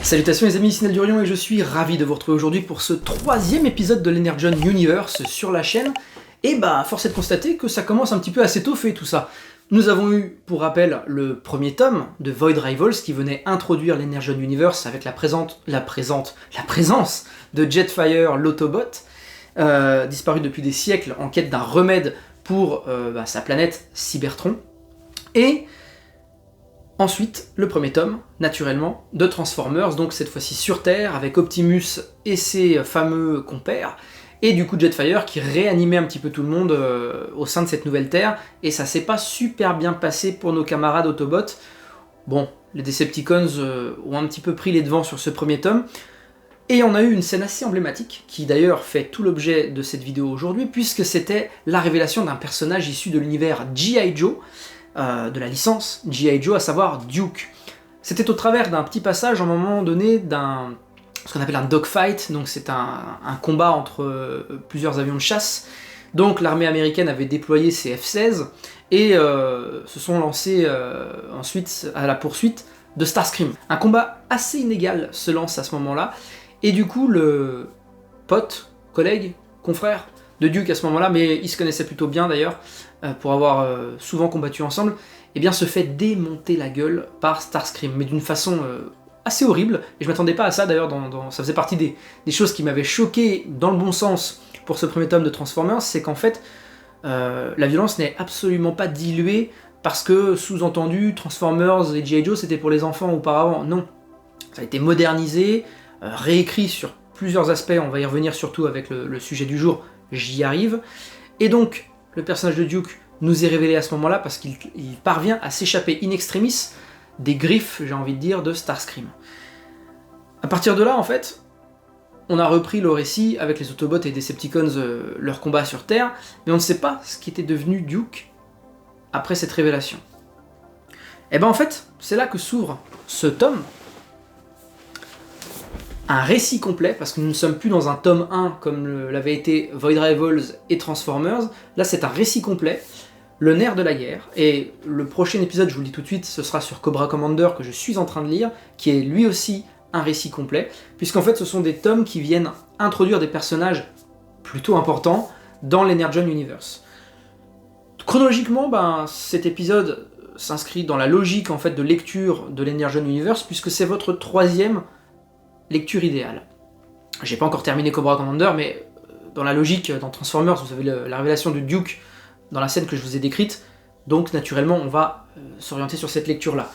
Salutations les amis, ici Nel Durion et je suis ravi de vous retrouver aujourd'hui pour ce 3e épisode de l'Energon Universe sur la chaîne. Et bah, force est de constater que ça commence un petit peu à s'étoffer tout ça. Nous avons eu, pour rappel, le premier tome de Void Rivals qui venait introduire l'Energon Universe avec la présence de Jetfire, l'Autobot, disparu depuis des siècles en quête d'un remède pour sa planète Cybertron. Et ensuite, le premier tome, naturellement, de Transformers, donc cette fois-ci sur Terre, avec Optimus et ses fameux compères, et du coup Jetfire qui réanimait un petit peu tout le monde au sein de cette nouvelle Terre, et ça s'est pas super bien passé pour nos camarades Autobots. Bon, les Decepticons ont un petit peu pris les devants sur ce premier tome, et on a eu une scène assez emblématique, qui d'ailleurs fait tout l'objet de cette vidéo aujourd'hui, puisque c'était la révélation d'un personnage issu de l'univers G.I. Joe, de la licence G.I. Joe, à savoir Duke. C'était au travers d'un petit passage, à un moment donné, ce qu'on appelle un dogfight, donc c'est un combat entre plusieurs avions de chasse. Donc l'armée américaine avait déployé ses F-16 et se sont lancés ensuite à la poursuite de Starscream. Un combat assez inégal se lance à ce moment-là, et du coup le pote, collègue, confrère de Duke à ce moment-là, mais ils se connaissaient plutôt bien d'ailleurs, pour avoir souvent combattu ensemble, eh bien se fait démonter la gueule par Starscream, mais d'une façon assez horrible, et je m'attendais pas à ça d'ailleurs, ça faisait partie des choses qui m'avaient choqué dans le bon sens pour ce premier tome de Transformers, c'est qu'en fait, la violence n'est absolument pas diluée, parce que, sous-entendu, Transformers et G.I. Joe c'était pour les enfants auparavant, non. Ça a été modernisé, réécrit sur plusieurs aspects, on va y revenir surtout avec le sujet du jour, j'y arrive, et donc, le personnage de Duke nous est révélé à ce moment-là parce qu'il parvient à s'échapper in extremis des griffes, j'ai envie de dire, de Starscream. À partir de là, en fait, on a repris le récit avec les Autobots et Decepticons, leur combat sur Terre, mais on ne sait pas ce qu'était devenu Duke après cette révélation. Et ben en fait, c'est là que s'ouvre ce tome, un récit complet, parce que nous ne sommes plus dans un tome 1 comme l'avait été Void Rivals et Transformers, là c'est un récit complet, le nerf de la guerre, et le prochain épisode, je vous le dis tout de suite, ce sera sur Cobra Commander que je suis en train de lire, qui est lui aussi un récit complet, puisqu'en fait ce sont des tomes qui viennent introduire des personnages plutôt importants dans l'Energon Universe. Chronologiquement, cet épisode s'inscrit dans la logique en fait de lecture de l'Energon Universe, puisque c'est votre 3e lecture idéale. J'ai pas encore terminé Cobra Commander, mais dans la logique, dans Transformers, vous avez la révélation de Duke dans la scène que je vous ai décrite, donc naturellement on va s'orienter sur cette lecture-là.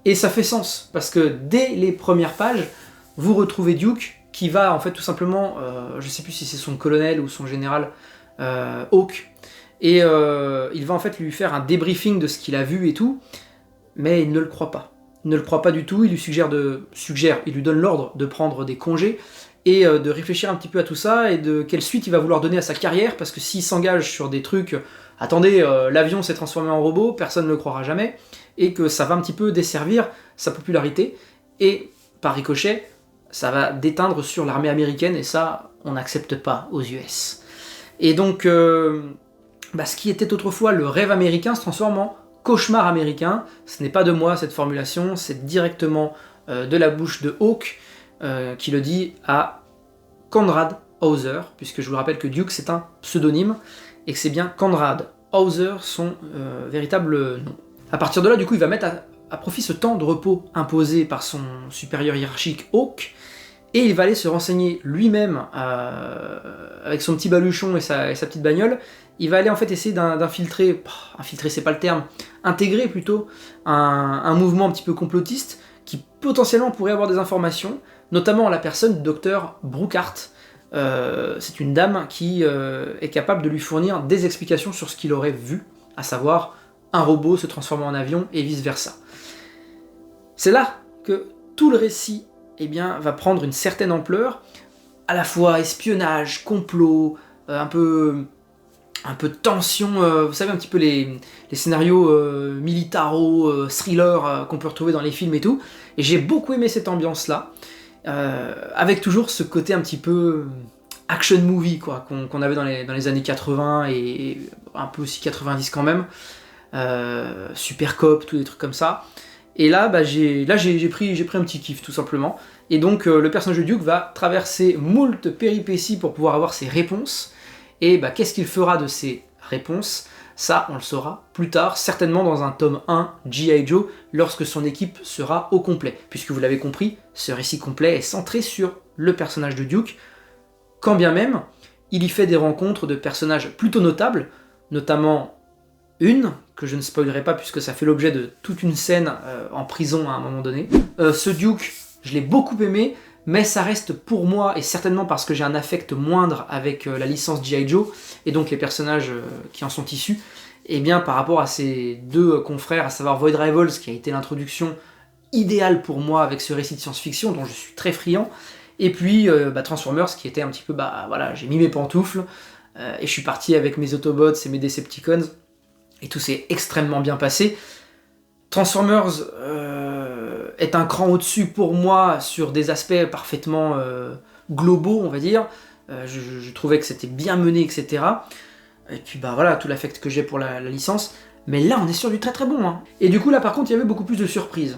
Et ça fait sens, parce que dès les premières pages, vous retrouvez Duke, qui va en fait tout simplement, je sais plus si c'est son colonel ou son général, Hawk, et il va en fait lui faire un débriefing de ce qu'il a vu et tout, mais il ne le croit pas. Il ne le croit pas du tout, il lui donne l'ordre de prendre des congés et de réfléchir un petit peu à tout ça et de quelle suite il va vouloir donner à sa carrière, parce que s'il s'engage sur des trucs, attendez, l'avion s'est transformé en robot, personne ne le croira jamais, et que ça va un petit peu desservir sa popularité, et par ricochet, ça va déteindre sur l'armée américaine, et ça, on n'accepte pas aux US. Et donc, ce qui était autrefois le rêve américain se transforme en cauchemar américain. Ce n'est pas de moi cette formulation, c'est directement de la bouche de Hawk qui le dit à Conrad Hauser, puisque je vous rappelle que Duke c'est un pseudonyme et que c'est bien Conrad Hauser son véritable nom. À partir de là, du coup, il va mettre à profit ce temps de repos imposé par son supérieur hiérarchique Hawk, et il va aller se renseigner lui-même avec son petit baluchon et sa petite bagnole. Il va aller en fait essayer d'infiltrer, c'est pas le terme, intégrer plutôt un mouvement un petit peu complotiste qui potentiellement pourrait avoir des informations, notamment la personne du docteur Brookhart. C'est une dame qui est capable de lui fournir des explications sur ce qu'il aurait vu, à savoir un robot se transformer en avion et vice-versa. C'est là que tout le récit va prendre une certaine ampleur, à la fois espionnage, complot, un peu de tension, vous savez un petit peu les scénarios militaro, thriller qu'on peut retrouver dans les films et tout, et j'ai beaucoup aimé cette ambiance-là, avec toujours ce côté un petit peu action movie quoi, qu'on avait dans les années 80 et un peu aussi 90 quand même, Super Cop, tous des trucs comme ça. Et là, j'ai pris un petit kiff tout simplement. Et donc le personnage de Duke va traverser moult péripéties pour pouvoir avoir ses réponses. Et qu'est-ce qu'il fera de ces réponses? Ça, on le saura plus tard, certainement dans un tome 1 G.I. Joe, lorsque son équipe sera au complet. Puisque vous l'avez compris, ce récit complet est centré sur le personnage de Duke, quand bien même, il y fait des rencontres de personnages plutôt notables, notamment une, que je ne spoilerai pas puisque ça fait l'objet de toute une scène en prison à un moment donné. Ce Duke, je l'ai beaucoup aimé, mais ça reste pour moi, et certainement parce que j'ai un affect moindre avec la licence G.I. Joe, et donc les personnages qui en sont issus, et bien par rapport à ces deux confrères, à savoir Void Rivals, qui a été l'introduction idéale pour moi avec ce récit de science-fiction, dont je suis très friand, et puis Transformers, qui était un petit peu, voilà, j'ai mis mes pantoufles, et je suis parti avec mes Autobots et mes Decepticons, et tout s'est extrêmement bien passé. Transformers est un cran au-dessus pour moi sur des aspects parfaitement globaux, on va dire. Je trouvais que c'était bien mené, etc. Et puis voilà, tout l'affect que j'ai pour la licence. Mais là, on est sur du très très bon. Hein. Et du coup, là par contre, il y avait beaucoup plus de surprises.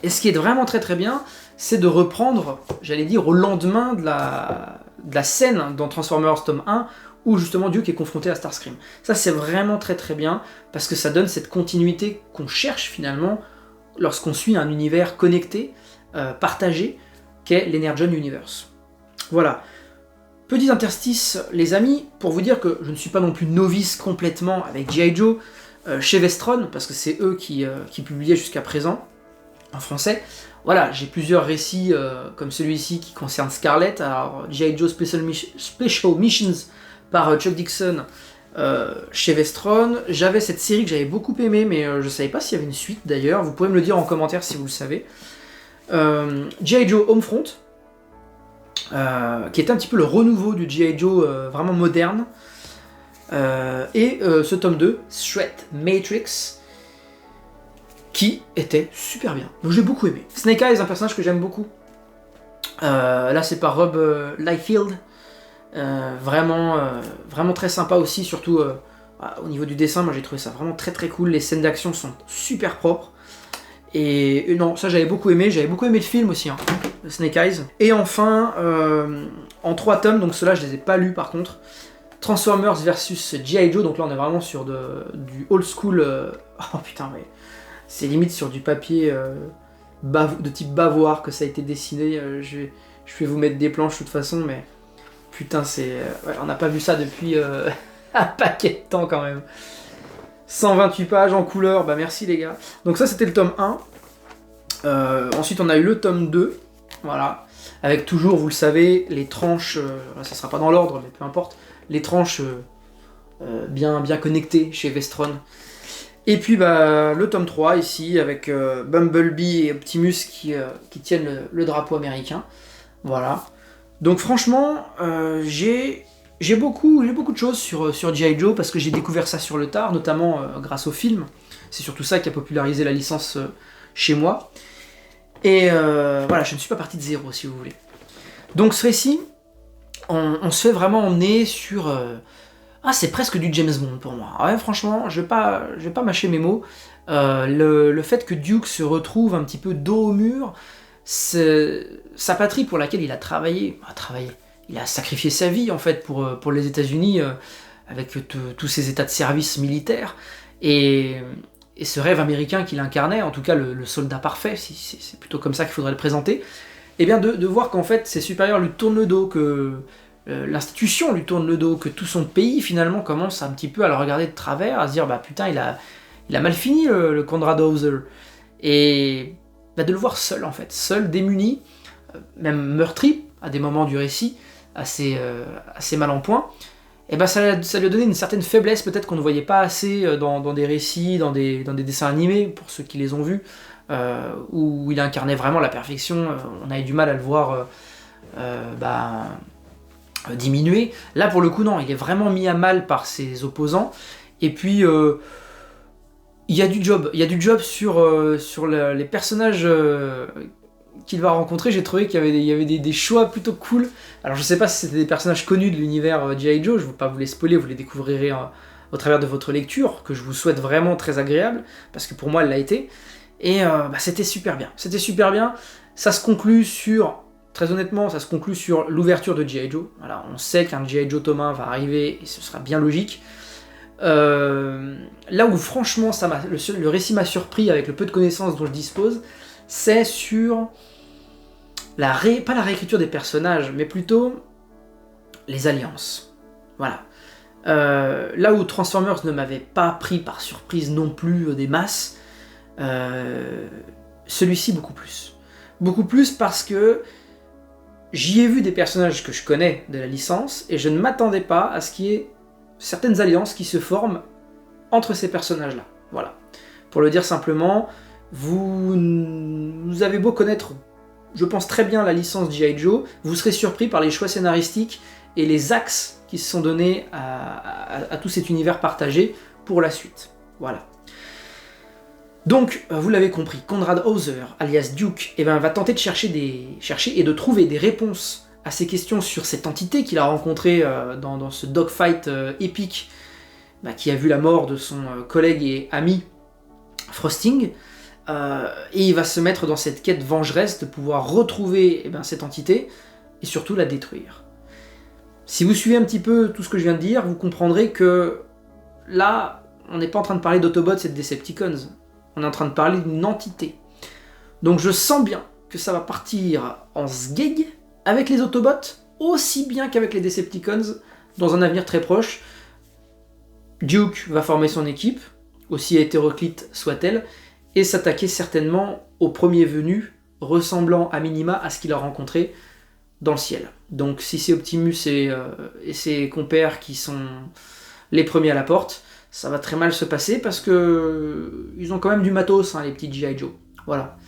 Et ce qui est vraiment très très bien, c'est de reprendre, j'allais dire, au lendemain de la scène dans Transformers tome 1, où justement Duke est confronté à Starscream. Ça c'est vraiment très très bien, parce que ça donne cette continuité qu'on cherche finalement lorsqu'on suit un univers connecté, partagé, qu'est l'Energon Universe. Voilà. Petit interstice les amis, pour vous dire que je ne suis pas non plus novice complètement avec G.I. Joe, chez Vestron, parce que c'est eux qui publiaient jusqu'à présent, en français. Voilà, j'ai plusieurs récits comme celui-ci qui concerne Scarlett, alors G.I. Joe Special Missions par Chuck Dixon chez Vestron. J'avais cette série que j'avais beaucoup aimée, mais je ne savais pas s'il y avait une suite d'ailleurs. Vous pouvez me le dire en commentaire si vous le savez. G.I. Joe Homefront, qui était un petit peu le renouveau du G.I. Joe vraiment moderne. Et ce tome 2, Threat Matrix, qui était super bien. Donc j'ai beaucoup aimé. Snake Eyes est un personnage que j'aime beaucoup. Là c'est par Rob Liefeld. Vraiment très sympa aussi, surtout au niveau du dessin, moi j'ai trouvé ça vraiment très très cool, les scènes d'action sont super propres, et non, ça j'avais beaucoup aimé le film aussi, hein, Snake Eyes. Et enfin, en 3 tomes, donc ceux-là je les ai pas lus par contre, Transformers versus G.I. Joe, donc là on est vraiment sur du old school, oh putain mais c'est limite sur du papier de type bavoir que ça a été dessiné, je vais vous mettre des planches de toute façon, mais putain, ouais, on n'a pas vu ça depuis un paquet de temps quand même. 128 pages en couleur, merci les gars. Donc ça c'était le tome 1. Ensuite on a eu le tome 2, voilà. Avec toujours, vous le savez, les tranches, ça sera pas dans l'ordre, mais peu importe, les tranches bien connectées chez Vestron. Et puis le tome 3 ici, avec Bumblebee et Optimus qui tiennent le drapeau américain. Voilà. Donc franchement, j'ai beaucoup de choses sur G.I. Joe, parce que j'ai découvert ça sur le tard, notamment grâce au film. C'est surtout ça qui a popularisé la licence chez moi. Et voilà, je ne suis pas parti de zéro, si vous voulez. Donc ce récit, on se fait vraiment emmener sur... c'est presque du James Bond pour moi. Ouais, franchement, je vais pas mâcher mes mots. Le fait que Duke se retrouve un petit peu dos au mur, sa patrie pour laquelle il a travaillé, il a sacrifié sa vie en fait pour les États-Unis, avec tous ces états de service militaire, et ce rêve américain qu'il incarnait, en tout cas le soldat parfait, c'est plutôt comme ça qu'il faudrait le présenter, et bien de voir qu'en fait ses supérieurs lui tournent le dos, que l'institution lui tourne le dos, que tout son pays finalement commence un petit peu à le regarder de travers, à se dire putain il a mal fini le Conrad Hauser, et de le voir seul en fait, seul, démuni, même meurtri à des moments du récit, assez mal en point, et ça lui a donné une certaine faiblesse peut-être qu'on ne voyait pas assez dans des récits, dans des dessins animés, pour ceux qui les ont vus, où il incarnait vraiment la perfection, on avait du mal à le voir diminuer. Là pour le coup non, il est vraiment mis à mal par ses opposants, et puis il y a du job sur les personnages qu'il va rencontrer. J'ai trouvé qu'il y avait des choix plutôt cool. Alors je sais pas si c'était des personnages connus de l'univers G.I. Joe, je ne veux pas vous les spoiler, vous les découvrirez au travers de votre lecture, que je vous souhaite vraiment très agréable, parce que pour moi elle l'a été. Et c'était super bien. C'était super bien. Ça se conclut sur, très honnêtement, ça se conclut sur l'ouverture de G.I. Joe. Voilà, on sait qu'un G.I. Joe tome 1 va arriver et ce sera bien logique. Là où franchement le récit m'a surpris avec le peu de connaissances dont je dispose, c'est sur pas la réécriture des personnages, mais plutôt les alliances. Voilà. Là où Transformers ne m'avait pas pris par surprise non plus des masses, celui-ci beaucoup plus. Beaucoup plus parce que j'y ai vu des personnages que je connais de la licence et je ne m'attendais pas à ce qu'il y ait certaines alliances qui se forment entre ces personnages-là. Voilà. Pour le dire simplement, vous avez beau connaître, je pense très bien la licence G.I. Joe, vous serez surpris par les choix scénaristiques et les axes qui se sont donnés à tout cet univers partagé pour la suite. Voilà. Donc, vous l'avez compris, Conrad Hauser, alias Duke, va tenter de chercher et de trouver des réponses à ces questions sur cette entité qu'il a rencontrée dans ce dogfight épique qui a vu la mort de son collègue et ami Frosting. Et il va se mettre dans cette quête vengeresse de pouvoir retrouver cette entité et surtout la détruire. Si vous suivez un petit peu tout ce que je viens de dire, vous comprendrez que là, on n'est pas en train de parler d'Autobots et de Decepticons. On est en train de parler d'une entité. Donc je sens bien que ça va partir en sgeg avec les Autobots, aussi bien qu'avec les Decepticons, dans un avenir très proche. Duke va former son équipe, aussi hétéroclite soit-elle, et s'attaquer certainement au premier venu, ressemblant à minima à ce qu'il a rencontré dans le ciel. Donc si c'est Optimus et ses compères qui sont les premiers à la porte, ça va très mal se passer parce que ils ont quand même du matos, les petits G.I. Joe. Voilà.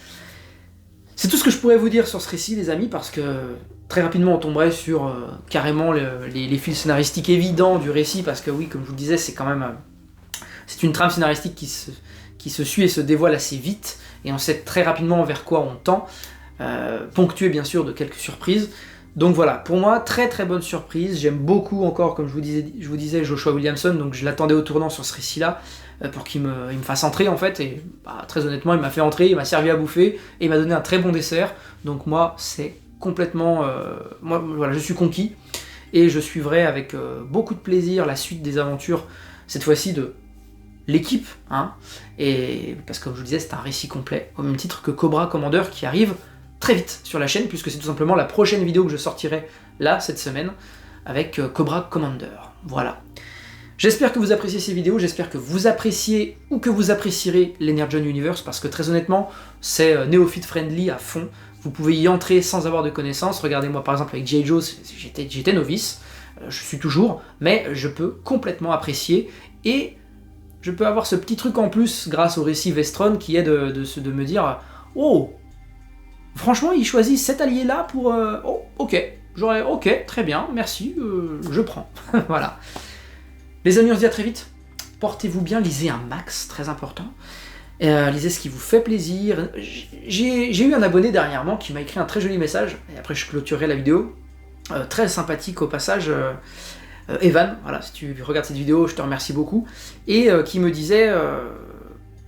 C'est tout ce que je pourrais vous dire sur ce récit, les amis, parce que très rapidement on tomberait sur carrément les fils scénaristiques évidents du récit, parce que oui, comme je vous le disais, c'est quand même c'est une trame scénaristique qui se suit et se dévoile assez vite, et on sait très rapidement vers quoi on tend, ponctué bien sûr de quelques surprises. Donc voilà, pour moi, très très bonne surprise. J'aime beaucoup encore, comme je vous disais, Joshua Williamson, donc je l'attendais au tournant sur ce récit-là, pour qu'il me fasse entrer en fait, et très honnêtement, il m'a fait entrer, il m'a servi à bouffer, et il m'a donné un très bon dessert. Donc moi, c'est complètement... voilà, je suis conquis, et je suivrai avec beaucoup de plaisir la suite des aventures, cette fois-ci de l'équipe, et parce que comme je vous disais, c'est un récit complet, au même titre que Cobra Commander, qui arrive très vite sur la chaîne, puisque c'est tout simplement la prochaine vidéo que je sortirai là, cette semaine, avec Cobra Commander. Voilà. J'espère que vous appréciez ces vidéos, j'espère que vous appréciez ou que vous apprécierez l'Energon Universe, parce que très honnêtement, c'est néophyte friendly à fond. Vous pouvez y entrer sans avoir de connaissances. Regardez-moi par exemple avec G.I. Joe, j'étais novice, je suis toujours, mais je peux complètement apprécier, et je peux avoir ce petit truc en plus grâce au récit Vestron qui est de me dire « Oh, franchement, il choisit cet allié-là pour... oh, ok, très bien, merci, je prends. » Voilà. Les amis, on se dit à très vite. Portez-vous bien, lisez un max, très important. Lisez ce qui vous fait plaisir. J'ai eu un abonné dernièrement qui m'a écrit un très joli message, et après je clôturerai la vidéo. Très sympathique au passage, Evan, voilà, si tu regardes cette vidéo, je te remercie beaucoup. Et qui me disait...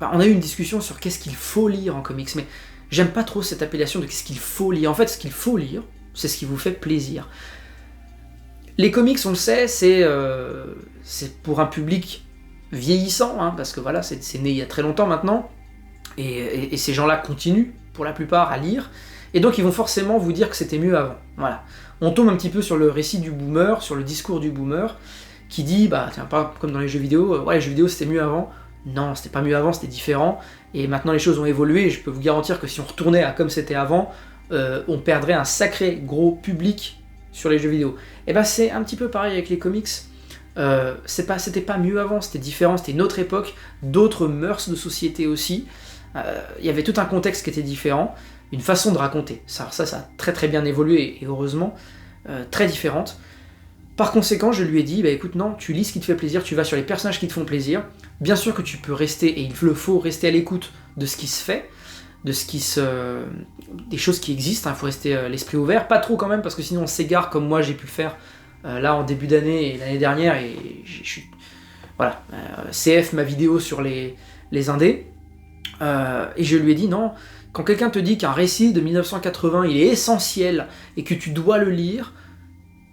on a eu une discussion sur qu'est-ce qu'il faut lire en comics, mais... J'aime pas trop cette appellation de ce qu'il faut lire. En fait, ce qu'il faut lire, c'est ce qui vous fait plaisir. Les comics, on le sait, c'est pour un public vieillissant, parce que voilà, c'est né il y a très longtemps maintenant, et ces gens-là continuent, pour la plupart, à lire, et donc ils vont forcément vous dire que c'était mieux avant. Voilà. On tombe un petit peu sur le récit du boomer, sur le discours du boomer, qui dit, tiens, pas comme dans les jeux vidéo, ouais, les jeux vidéo c'était mieux avant. Non, c'était pas mieux avant, c'était différent, et maintenant les choses ont évolué, et je peux vous garantir que si on retournait à comme c'était avant, on perdrait un sacré gros public sur les jeux vidéo. Et c'est un petit peu pareil avec les comics, c'était pas mieux avant, c'était différent, c'était une autre époque, d'autres mœurs de société aussi, il y avait tout un contexte qui était différent, une façon de raconter, ça a très très bien évolué, et heureusement, très différente. Par conséquent, je lui ai dit, écoute, non, tu lis ce qui te fait plaisir, tu vas sur les personnages qui te font plaisir. Bien sûr que tu peux rester, et il le faut, rester à l'écoute de ce qui se fait, des choses qui existent, il faut rester l'esprit ouvert, pas trop quand même, parce que sinon on s'égare comme moi j'ai pu le faire là en début d'année et l'année dernière, et voilà, CF ma vidéo sur les indés, Et je lui ai dit non, quand quelqu'un te dit qu'un récit de 1980 il est essentiel et que tu dois le lire,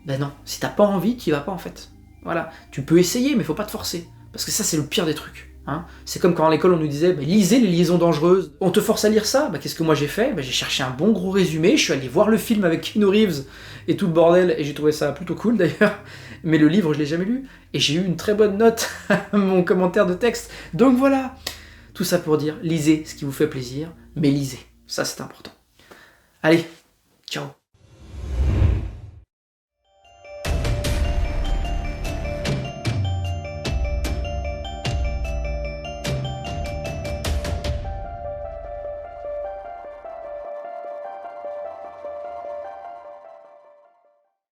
ben non, si t'as pas envie, t'y vas pas en fait. Voilà, tu peux essayer mais faut pas te forcer, parce que ça c'est le pire des trucs. Hein. C'est comme quand à l'école on nous disait bah, lisez les liaisons dangereuses, on te force à lire ça, bah, qu'est-ce que moi j'ai fait, bah, j'ai cherché un bon gros résumé, je suis allé voir le film avec Keanu Reeves et tout le bordel, et j'ai trouvé ça plutôt cool d'ailleurs, mais le livre je l'ai jamais lu, et j'ai eu une très bonne note à mon commentaire de texte, donc voilà. Tout ça pour dire, lisez ce qui vous fait plaisir, mais lisez. Ça, c'est important. Allez, ciao.